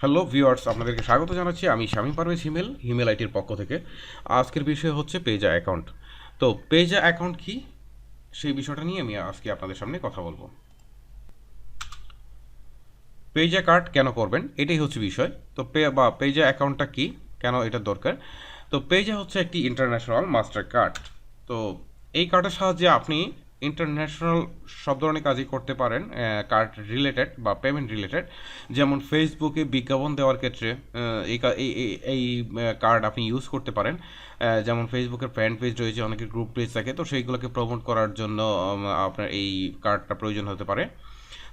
Hello viewers, আপনাদেরকে স্বাগত জানাচ্ছি। আমি শামীম পারভেজ হিমেল আইটির পক্ষ থেকে। আজকের বিষয় হচ্ছে পেজা অ্যাকাউন্ট। তো পেজা অ্যাকাউন্ট কি, সেই বিষয়টা নিয়ে আমি আজকে আপনাদের সামনে কথা বলবো। পেজা কার্ড কেন করবেন, এটাই হচ্ছে বিষয়। তো পেজা অ্যাকাউন্টটা কি, কেন এটা দরকার। তো পেজা হচ্ছে একটি ইন্টারন্যাশনাল মাস্টার কার্ড। তো এই কার্ডের সাহায্যে আপনি ইন্টারন্যাশনাল সব ধরনের কাজই করতে পারেন, কার্ড রিলেটেড বা পেমেন্ট রিলেটেড। যেমন ফেসবুকে বিজ্ঞাপন দেওয়ার ক্ষেত্রে এই কার্ড আপনি ইউজ করতে পারেন। যেমন ফেসবুকের ফ্যান পেজ রয়েছে, অনেকের গ্রুপ পেজ থাকে, তো সেইগুলোকে প্রমোট করার জন্য আপনার এই কার্ডটা প্রয়োজন হতে পারে।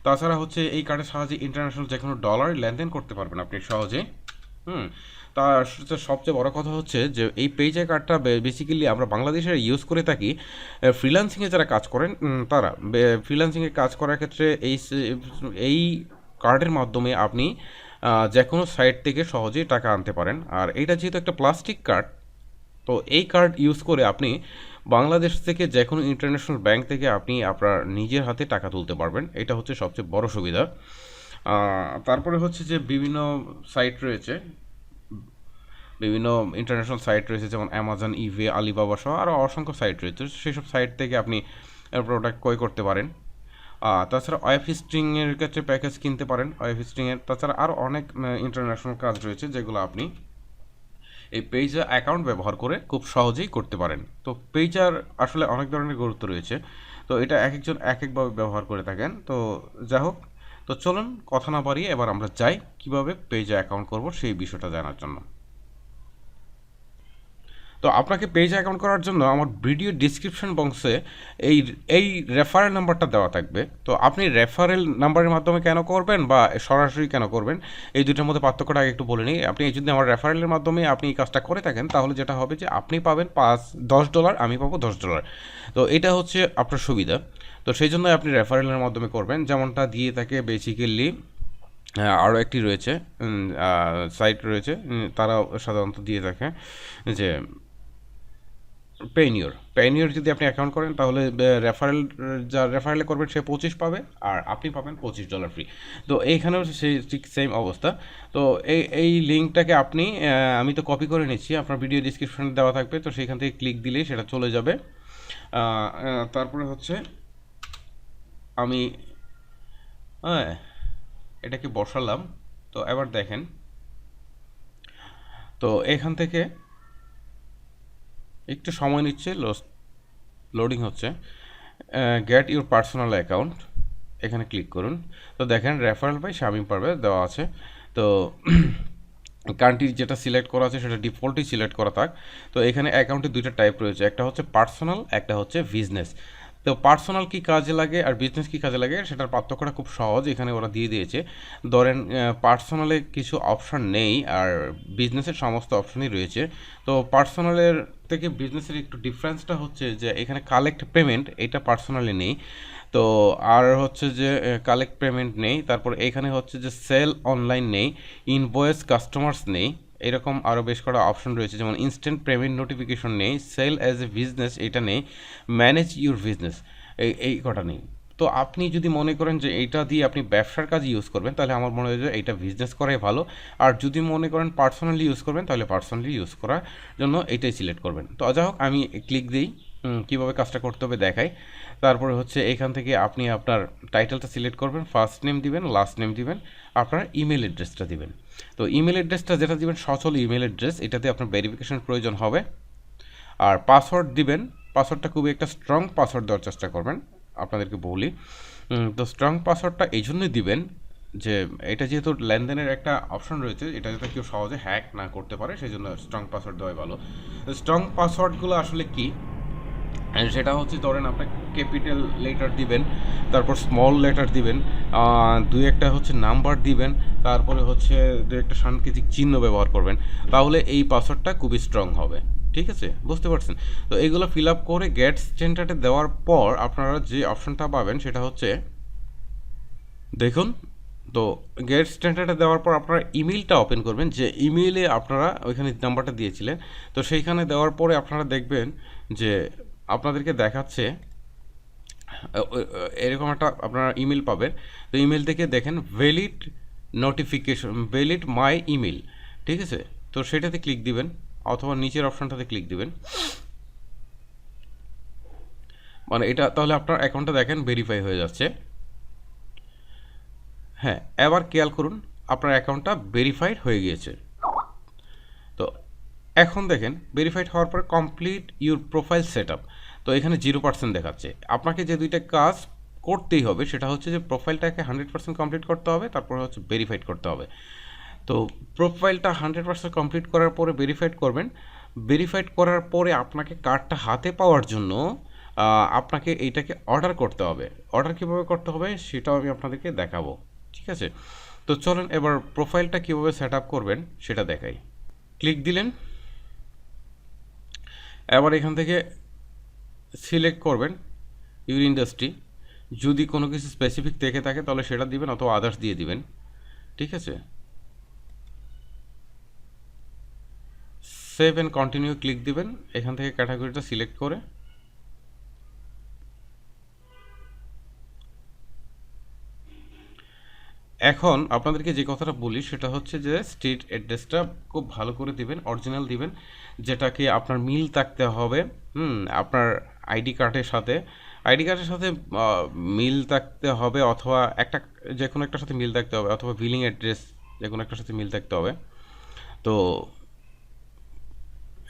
তাছাড়া হচ্ছে এই কার্ডের সাহায্যে ইন্টারন্যাশনাল যে কোনো ডলার লেনদেন করতে পারবেন আপনি সহজে। হুম। তার সবচেয়ে বড় কথা হচ্ছে যে এই পেজে কার্ডটা বেসিক্যালি আমরা বাংলাদেশের ইউজ করে থাকি ফ্রিল্যান্সিংয়ে যারা কাজ করেন, তারা ফ্রিল্যান্সিংয়ে কাজ করার ক্ষেত্রে এই কার্ডের মাধ্যমে আপনি যে কোনো সাইট থেকে সহজেই টাকা আনতে পারেন। আর এটা যেহেতু একটা প্লাস্টিক কার্ড, তো এই কার্ড ইউজ করে আপনি বাংলাদেশ থেকে যে কোনো ইন্টারন্যাশনাল ব্যাংক থেকে আপনি আপনার নিজের হাতে টাকা তুলতে পারবেন। এটা হচ্ছে সবচেয়ে বড় সুবিধা। তারপরে হচ্ছে যে সাইট রয়েছে বিভিন্ন ইন্টারন্যাশনাল সাইট রয়েছে, যেমন অ্যামাজন, ইবে, আলিবাবা সহ আরও অসংখ্য সাইট রয়েছে। সেসব সাইট থেকে আপনি প্রোডাক্ট ক্রয় করতে পারেন। তাছাড়া ওয়েব হোস্টিংয়ের ক্ষেত্রে প্যাকেজ কিনতে পারেন, ওয়েব হোস্টিংয়ের। তাছাড়া আরও অনেক ইন্টারন্যাশনাল কাজ রয়েছে যেগুলো আপনি এই পেজা অ্যাকাউন্ট ব্যবহার করে খুব সহজেই করতে পারেন। তো পেজার আসলে অনেক ধরনের গুরুত্ব রয়েছে, তো এটা এক একজন এক একভাবে ব্যবহার করে থাকেন। তো যাই হোক, তো চলুন কথা না বাড়িয়ে এবার আমরা যাই কীভাবে পেজা অ্যাকাউন্ট করব সেই বিষয়টা জানার জন্য। তো আপনাকে পেজ অ্যাকাউন্ট করার জন্য আমার ভিডিও ডিসক্রিপশন বক্সে এই এই রেফারেল নাম্বারটা দেওয়া থাকবে। তো আপনি রেফারেল নাম্বারের মাধ্যমে কেন করবেন বা সরাসরি কেন করবেন, এই দুটোর মধ্যে পার্থক্যটা আগে একটু বলে নিই। আপনি যদি আমার রেফারেলের মাধ্যমে আপনি এই কাজটা করে থাকেন, তাহলে যেটা হবে যে আপনি পাবেন $10, আমি পাবো $10। তো এটা হচ্ছে আপনার সুবিধা। তো সেই জন্য আপনি রেফারেলের মাধ্যমে করবেন, যেমনটা দিয়ে থাকে বেসিক্যালি আরও একটি রয়েছে, সাইট রয়েছে, তারাও সাধারণত দিয়ে থাকে যে পেনিওর যদি আপনি অ্যাকাউন্ট করেন, তাহলে রেফারেলে করবেন সে 25 পাবে, আর আপনি পাবেন $25 ফ্রি। তো এইখানেও সেই ঠিক সেম অবস্থা। তো এই লিঙ্কটাকে আপনি আমি তো কপি করে নিচ্ছি, আপনার ভিডিও ডিসক্রিপশনে দেওয়া থাকবে, তো সেইখান থেকে ক্লিক দিলেই সেটা চলে যাবে। তারপরে হচ্ছে আমি হ্যাঁ এটাকে বসালাম। তো এবার দেখেন, তো এখান থেকে একটু সময় নিচ্ছে, লোডিং হচ্ছে। গেট ইউর পার্সোনাল অ্যাকাউন্ট, এখানে ক্লিক করুন। তো দেখেন রেফারেল বাই শামীম পারভেজ দেওয়া আছে। তো কান্ট্রি যেটা সিলেক্ট করা আছে সেটা ডিফল্টই সিলেক্ট করা থাক। তো এখানে অ্যাকাউন্টে দুইটা টাইপ রয়েছে, একটা হচ্ছে পার্সোনাল, একটা হচ্ছে বিজনেস। তো পার্সোনাল কী কাজে লাগে আর বিজনেস কী কাজে লাগে সেটার পার্থক্যটা খুব সহজ, এখানে ওরা দিয়ে দিয়েছে। ধরেন পার্সোনালে কিছু অপশান নেই, আর বিজনেসের সমস্ত অপশানই রয়েছে। তো পার্সোনালের থেকে বিজনেসের একটু ডিফারেন্সটা হচ্ছে যে এখানে কালেক্ট পেমেন্ট, এটা পার্সোনালি নেই। তো আর হচ্ছে যে কালেক্ট পেমেন্ট নেই, তারপর এখানে হচ্ছে যে সেল অনলাইন নেই, ইনভয়েস কাস্টমার্স নেই, এরকম আরও বেশ কটা অপশন রয়েছে। যেমন ইনস্ট্যান্ট পেমেন্ট নোটিফিকেশন নেই, সেল অ্যাজ এ বিজনেস এটা নেই, ম্যানেজ ইউর বিজনেস এই কটা নেই। তো আপনি যদি মনে করেন যে এইটা দিয়ে আপনি ব্যবসার কাজে ইউজ করবেন, তাহলে আমার মনে হয় যে এইটা বিজনেস করাই ভালো। আর যদি মনে করেন পার্সোনালি ইউজ করবেন, তাহলে পার্সোনালি ইউজ করার জন্য এইটাই সিলেক্ট করবেন। তো যাই হোক, আমি ক্লিক দিই, কীভাবে কাজটা করতে হবে দেখাই। তারপরে হচ্ছে এখান থেকে আপনি আপনার টাইটেলটা সিলেক্ট করবেন, ফার্স্ট নেম দিবেন, লাস্ট নেম দিবেন, আপনার ইমেল অ্যাড্রেসটা দিবেন। তো ইমেল অ্যাড্রেসটা যেটা দিবেন সচল ইমেল অ্যাড্রেস, এটাতে আপনার ভেরিফিকেশন প্রয়োজন হবে। আর পাসওয়ার্ড দিবেন, পাসওয়ার্ডটা খুবই একটা স্ট্রং পাসওয়ার্ড দেওয়ার চেষ্টা করবেন, আপনাদেরকে বলি। তো স্ট্রং পাসওয়ার্ডটা এই জন্যই দিবেন যে এটা যেহেতু লেনদেনের একটা অপশন রয়েছে, এটা যাতে কেউ সহজে হ্যাক না করতে পারে, সেই জন্য স্ট্রং পাসওয়ার্ড দেওয়াই ভালো। স্ট্রং পাসওয়ার্ডগুলো আসলে কী, সেটা হচ্ছে ধরেন আপনার ক্যাপিটাল লেটার দিবেন, তারপর স্মল লেটার দিবেন, দুই একটা হচ্ছে নাম্বার দিবেন, তারপরে হচ্ছে দু একটা সাংকেতিক চিহ্ন ব্যবহার করবেন, তাহলে এই পাসওয়ার্ডটা খুবই স্ট্রং হবে। ঠিক আছে, বুঝতে পারছেন? তো এইগুলো ফিল আপ করে গেট স্ট্যান্ডার্ডে দেওয়ার পর আপনারা যে অপশনটা পাবেন সেটা হচ্ছে দেখুন। তো গেট স্ট্যান্ডার্ডে দেওয়ার পর আপনারা ইমেলটা ওপেন করবেন, যে ইমেইলে আপনারা ওইখানে নাম্বারটা দিয়েছিলেন। তো সেইখানে দেওয়ার পরে আপনারা দেখবেন যে আপনাদেরকে দেখাচ্ছে এরকম একটা আপনারা ইমেল পাবেন। তো ইমেল থেকে দেখেন ভ্যালিড নোটিফিকেশন ভ্যালিড মাই ইমেল, ঠিক আছে। তো সেটাতে ক্লিক দিবেন অথবা নিচের অপশনটাতে ক্লিক দিবেন, মানে এটা তাহলে আপনার অ্যাকাউন্টটা দেখেন ভেরিফাই হয়ে যাচ্ছে। হ্যাঁ, এবার খেয়াল করুন আপনার অ্যাকাউন্টটা ভেরিফাইড হয়ে গিয়েছে। তো এখন দেখেন ভেরিফাইড হওয়ার পর complete your profile set up, তো এখানে 0% দেখাচ্ছে। আপনাকে যে দুইটা কাজ করতেই হবে সেটা হচ্ছে যে প্রোফাইলটাকে 100% কমপ্লিট করতে হবে, তারপরে হচ্ছে ভেরিফাইড করতে হবে। তো প্রোফাইলটা 100% কমপ্লিট করার পরে ভেরিফাইড করবেন। ভেরিফাইড করার পরে আপনাকে কার্ডটা হাতে পাওয়ার জন্য আপনাকে এইটাকে অর্ডার করতে হবে। অর্ডার কীভাবে করতে হবে সেটাও আমি আপনাদেরকে দেখাবো, ঠিক আছে। তো চলেন এবার প্রোফাইলটা কীভাবে সেট আপ করবেন সেটা দেখাই। ক্লিক দিলেন, এবার এখান থেকে সিলেক্ট করবেন ইউর ইন্ডাস্ট্রি, যদি কোনো কিছু স্পেসিফিক থেকে থাকে তাহলে সেটা দিবেন অথবা আদার্স দিয়ে দিবেন, ঠিক আছে। সেভ অ্যান্ড কন্টিনিউ ক্লিক দিবেন, এখান থেকে ক্যাটাগরিটা সিলেক্ট করে এখন আপনাদেরকে যে কথাটা বলি সেটা হচ্ছে যে স্ট্রিট অ্যাড্রেসটা খুব ভালো করে দিবেন, অরিজিনাল দিবেন, যেটাকে আপনার মিল থাকতে হবে। আপনার আইডি কার্ডের সাথে মিল থাকতে হবে, অথবা যে কোনো একটার সাথে মিল থাকতে হবে, অথবা বিলিং অ্যাড্রেস যে কোনো একটার সাথে মিল থাকতে হবে। তো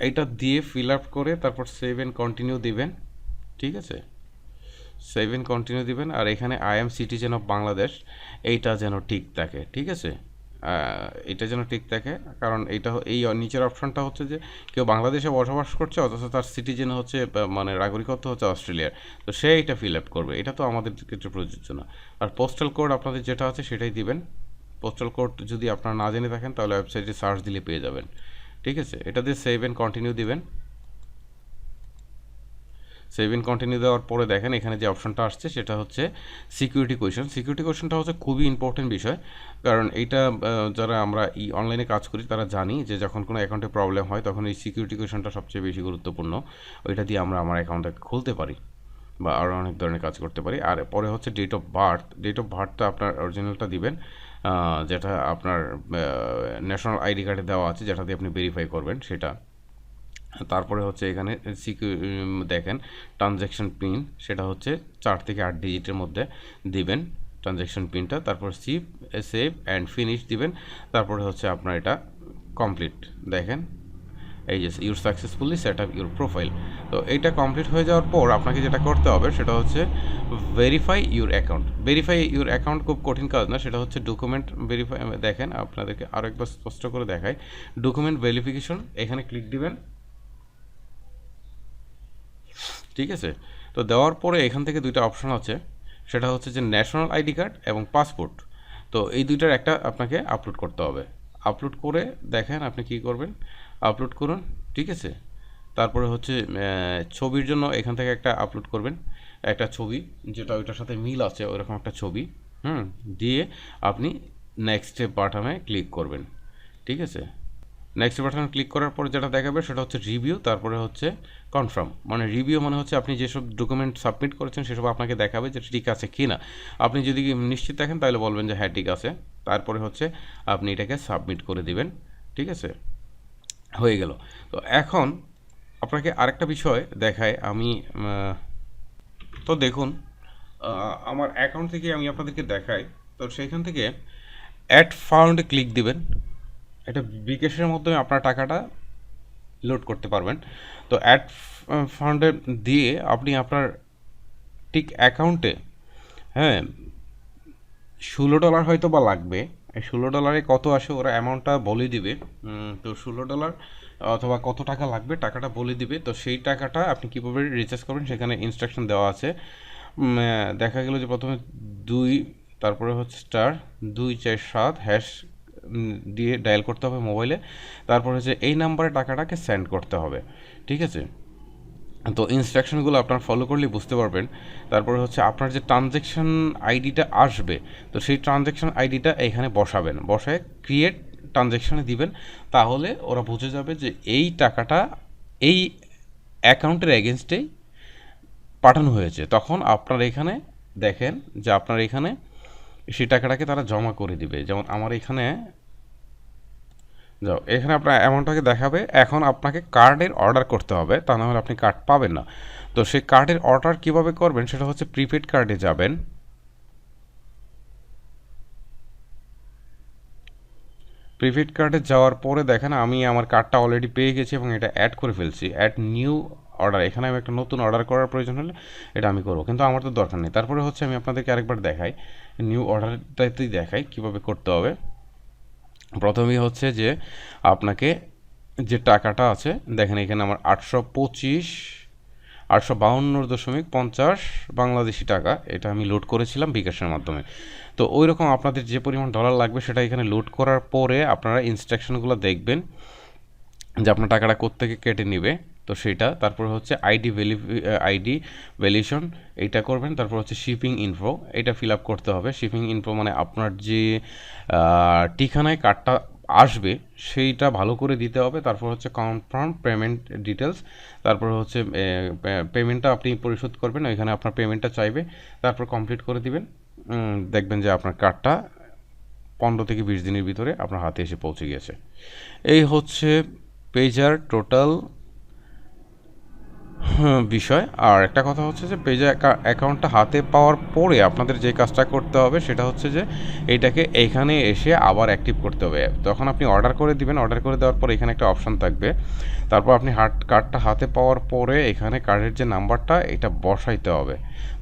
এইটা দিয়ে ফিল আপ করে তারপর সেভ অ্যান্ড কন্টিনিউ দিবেন, ঠিক আছে। সেভ অ্যান্ড কন্টিনিউ দিবেন, আর এখানে I am citizen of Bangladesh এইটা যেন ঠিক থাকে, ঠিক আছে। এটা যেন ঠিক থাকে, কারণ এই নিচের অপশনটা হচ্ছে যে কেউ বাংলাদেশে বসবাস করছে অথচ তার সিটিজেন হচ্ছে মানে নাগরিকত্ব হচ্ছে অস্ট্রেলিয়ার, তো সে এটা ফিল আপ করবে, এটা তো আমাদের ক্ষেত্রে প্রযোজ্য না। আর পোস্টাল কোড আপনাদের যেটা আছে সেটাই দিবেন। পোস্টাল কোড যদি আপনারা না জেনে থাকেন তাহলে ওয়েবসাইটে সার্চ দিলে পেয়ে যাবেন, ঠিক আছে। এটা দিয়ে সেভ অ্যান্ড কন্টিনিউ দিবেন। সেভ অ্যান্ড কন্টিনিউ দেওয়ার পরে দেখেন এখানে যে অপশনটা আসছে সেটা হচ্ছে সিকিউরিটি কোয়েশন। সিকিউরিটি কোয়েশনটা হচ্ছে খুবই ইম্পর্টেন্ট বিষয়, কারণ এইটা যারা আমরা অনলাইনে কাজ করি তারা জানি যে যখন কোনো অ্যাকাউন্টে প্রবলেম হয় তখন এই সিকিউরিটি কোয়েশনটা সবচেয়ে বেশি গুরুত্বপূর্ণ। ওইটা দিয়ে আমরা আমার অ্যাকাউন্টটাকে খুলতে পারি বা আরও অনেক ধরনের কাজ করতে পারি। আর পরে হচ্ছে ডেট অফ বার্থটা আপনার অরিজিনালটা দিবেন, যেটা আপনার ন্যাশনাল আইডি কার্ডে দেওয়া আছে, যেটা দিয়ে আপনি ভেরিফাই করবেন সেটা। তারপরে হচ্ছে এখানে দেখেন ট্রানজ্যাকশন পিন, সেটা হচ্ছে 4 থেকে 8 ডিজিটের মধ্যে দিবেন ট্রানজ্যাকশন পিনটা। তারপর সেভ অ্যান্ড ফিনিশ দিবেন। তারপরে হচ্ছে আপনার এটা কমপ্লিট, দেখেন এই যে your successfully set up your profile. তো এইটা কমপ্লিট হয়ে যাওয়ার পর আপনাকে যেটা করতে হবে সেটা হচ্ছে verify your account. Verify your account খুব কঠিন কাজ না, সেটা হচ্ছে ডকুমেন্ট ভেরিফাই। দেখেন আপনাদেরকে আরও একবার স্পষ্ট করে দেখাই, ডকুমেন্ট ভেরিফিকেশন, এখানে ক্লিক দিবেন, ঠিক আছে। তো দেওয়ার পরে এখান থেকে দুইটা অপশন আছে, সেটা হচ্ছে যে ন্যাশনাল আইডি কার্ড এবং পাসপোর্ট। তো এই দুইটার একটা আপনাকে আপলোড করতে হবে। আপলোড করে দেখেন আপনি কি করবেন, আপলোড করুন, ঠিক আছে। তারপরে হচ্ছে ছবির জন্য এখান থেকে একটা আপলোড করবেন, একটা ছবি যেটা ওইটার সাথে মিল আছে ওইরকম একটা ছবি, দিয়ে আপনি নেক্সট বাটনে ক্লিক করবেন, ঠিক আছে। নেক্সট বাটন ক্লিক করার পর যেটা দেখাবে সেটা হচ্ছে রিভিউ, তারপরে হচ্ছে কনফার্ম। মানে রিভিউ মানে হচ্ছে আপনি যেসব ডকুমেন্ট সাবমিট করেছেন সেসব আপনাকে দেখাবে যে ঠিক আছে কি না। আপনি যদি নিশ্চিত থাকেন তাহলে বলবেন যে হ্যাঁ ঠিক আছে, তারপরে হচ্ছে আপনি এটাকে সাবমিট করে দিবেন, ঠিক আছে, হয়ে গেল। তো এখন আপনাকে আরেকটা বিষয় দেখায় আমি, তো দেখুন আমার অ্যাকাউন্ট থেকে আমি আপনাদেরকে দেখাই। তো সেইখান থেকে অ্যাড ফান্ড ক্লিক দিবেন, এটা বিকাশের মাধ্যমে আপনার টাকাটা লোড করতে পারবেন। তো অ্যাড ফান্ডে দিয়ে আপনি আপনার ঠিক অ্যাকাউন্টে, হ্যাঁ, $16 হয়তো বা লাগবে। এই $16 কত আসে ওরা অ্যামাউন্টটা বলে দিবে। তো $16 অথবা কত টাকা লাগবে টাকাটা বলে দিবে। তো সেই টাকাটা আপনি কীভাবে রিচার্জ করবেন সেখানে ইনস্ট্রাকশন দেওয়া আছে। দেখা গেল যে প্রথমে 2, তারপরে হচ্ছে *247# দিয়ে ডায়াল করতে হবে মোবাইলে। তারপর হচ্ছে এই নাম্বারে টাকাটাকে সেন্ড করতে হবে, ঠিক আছে। তো ইনস্ট্রাকশনগুলো আপনার ফলো করলে বুঝতে পারবেন। তারপরে হচ্ছে আপনার যে ট্রানজ্যাকশন আইডিটা আসবে, তো সেই ট্রানজ্যাকশন আইডিটা এখানে বসাবেন, বসায় ক্রিয়েট ট্রানজ্যাকশানে দিবেন। তাহলে ওরা বুঝে যাবে যে এই টাকাটা এই অ্যাকাউন্টের এগেনস্টেই পাঠানো হয়েছে। তখন আপনার এখানে দেখেন যে আপনার এখানে সেই টাকাটাকে তারা জমা করে দিবে। যেমন আমার এখানে যাও, এখানে আপনার অ্যামাউন্টটাকে দেখাবে। এখন আপনাকে কার্ডের অর্ডার করতে হবে, তা না হলে আপনি কার্ড পাবেন না। তো সেই কার্ডের অর্ডার কিভাবে করবেন সেটা হচ্ছে প্রিপেড কার্ডে যাবেন। প্রিপেড কার্ডে যাওয়ার পরে দেখেন আমি আমার কার্ডটা অলরেডি পেয়ে গেছি এবং এটা অ্যাড করে ফেলছি। অ্যাড নিউ অর্ডার, এখানে আমি একটা নতুন অর্ডার করার প্রয়োজন হলে এটা আমি করবো, কিন্তু আমার তো দরকার নেই। তারপরে হচ্ছে আমি আপনাদেরকে আরেকবার দেখাই, নিউ অর্ডারটাতেই দেখাই কীভাবে করতে হবে। প্রথমেই হচ্ছে যে আপনাকে যে টাকাটা আছে দেখেন এখানে আমার 852.50 বাংলাদেশি টাকা, এটা আমি লোড করেছিলাম বিকাশের মাধ্যমে। তো ওই রকম আপনাদের যে পরিমাণ ডলার লাগবে সেটা এখানে লোড করার পরে আপনারা ইনস্ট্রাকশনগুলো দেখবেন যে আপনার টাকাটা কোত্থেকে কেটে নেবে। তো সেটা তারপর হচ্ছে আইডি ভ্যালিডেশন এইটা করবেন। তারপর হচ্ছে শিপিং ইনফো, এটা ফিল আপ করতে হবে। শিপিং ইনফো মানে আপনার যে ঠিকানায় কার্ডটা আসবে সেইটা ভালো করে দিতে হবে। তারপর হচ্ছে কনফার্ম পেমেন্ট ডিটেলস, তারপর হচ্ছে পেমেন্টটা আপনি পরিশোধ করবেন, ওইখানে আপনার পেমেন্টটা চাইবে, তারপর কমপ্লিট করে দিবেন। দেখবেন যে আপনার কার্ডটা 15 থেকে 20 দিনের ভিতরে আপনার হাতে এসে পৌঁছে গেছে। এই হচ্ছে পেজার টোটাল বিষয়। আর একটা কথা হচ্ছে যে পেজা অ্যাকাউন্টটা হাতে পাওয়ার পরে আপনাদের যে কাজটা করতে হবে সেটা হচ্ছে যে এইটাকে এইখানে এসে আবার অ্যাক্টিভ করতে হবে। তখন আপনি অর্ডার করে দিবেন, অর্ডার করে দেওয়ার পর এখানে একটা অপশান থাকবে। তারপর আপনি কার্ডটা হাতে পাওয়ার পরে এখানে কার্ডের যে নাম্বারটা এটা বসাইতে হবে,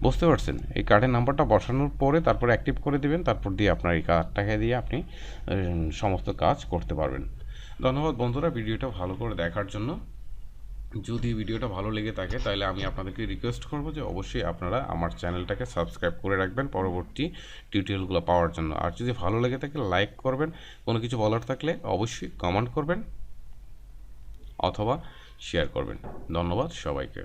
বুঝতে পারছেন? এই কার্ডের নাম্বারটা বসানোর পরে তারপর অ্যাক্টিভ করে দিবেন, তারপর দিয়ে আপনার এই কার্ডটাকে দিয়ে আপনি সমস্ত কাজ করতে পারবেন। ধন্যবাদ বন্ধুরা ভিডিওটা ভালো করে দেখার জন্য। যদি ভিডিওটা ভালো লেগে থাকে তাহলে আমি আপনাদেরকে রিকোয়েস্ট করব যে অবশ্যই আপনারা আমার চ্যানেলটাকে সাবস্ক্রাইব করে রাখবেন পরবর্তী টিউটোরিয়ালগুলো পাওয়ার জন্য। আর যদি ভালো লেগে থাকে লাইক করবেন, কোনো কিছু বলার থাকলে অবশ্যই কমেন্ট করবেন অথবা শেয়ার করবেন। ধন্যবাদ সবাইকে।